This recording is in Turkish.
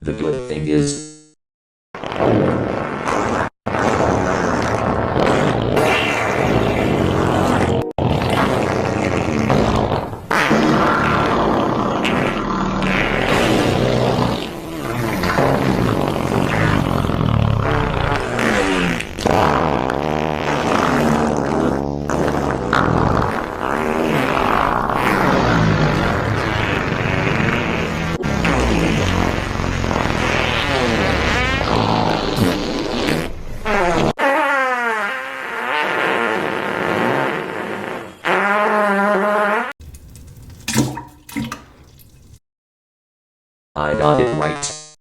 The good thing is, I got it right.